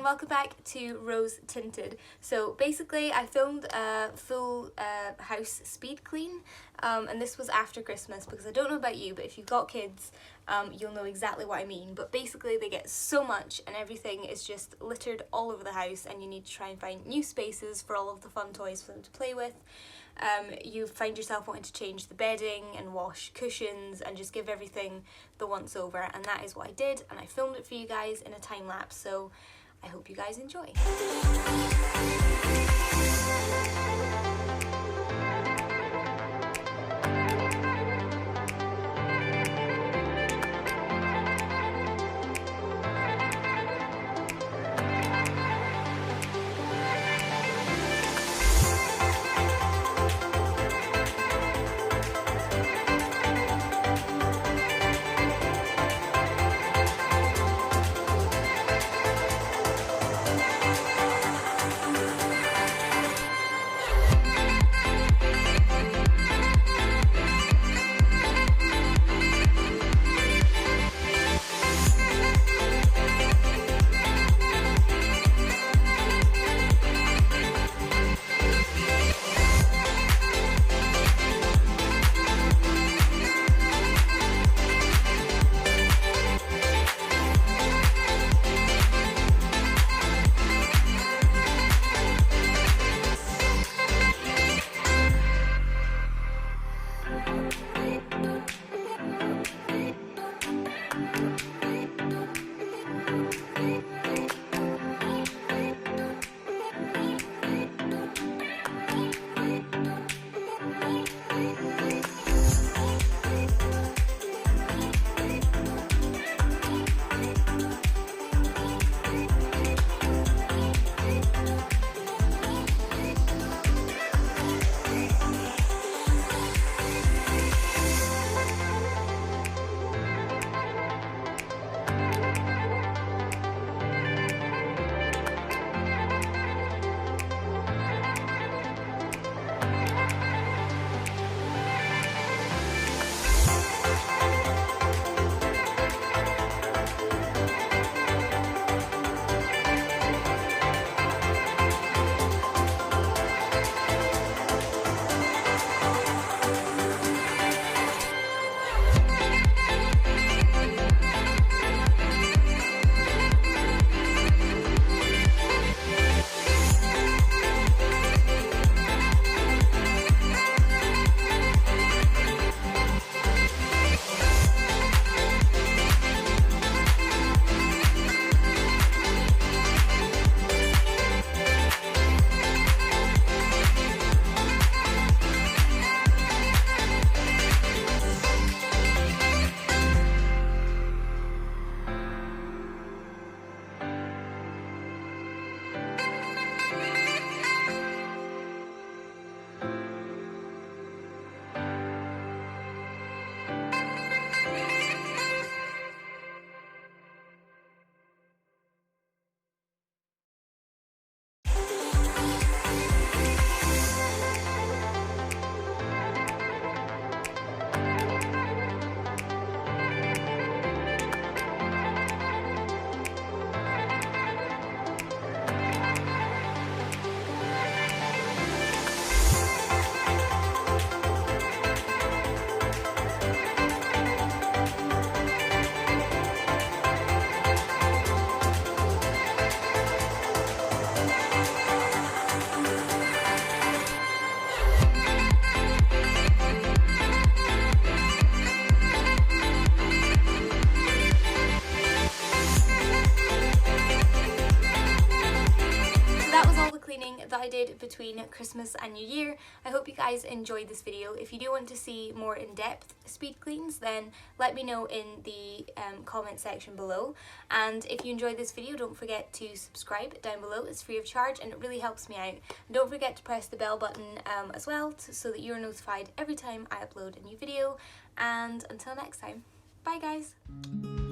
welcome back to Rose Tinted. So basically I filmed a full house speed clean and this was after Christmas because I don't know about you, but if you've got kids you'll know exactly what I mean. But basically they get so much and everything is just littered all over the house and you need to try and find new spaces for all of the fun toys for them to play with. You find yourself wanting to change the bedding and wash cushions and just give everything the once over, and that is what I did, and I filmed it for you guys in a time lapse, so I hope you guys enjoy. That I did between Christmas and New Year. I hope you guys enjoyed this video. If you do want to see more in-depth speed cleans, then let me know in the comment section below. And if you enjoyed this video, don't forget to subscribe down below. It's free of charge and it really helps me out. And don't forget to press the bell button as well so that you're notified every time I upload a new video. And until next time, bye guys!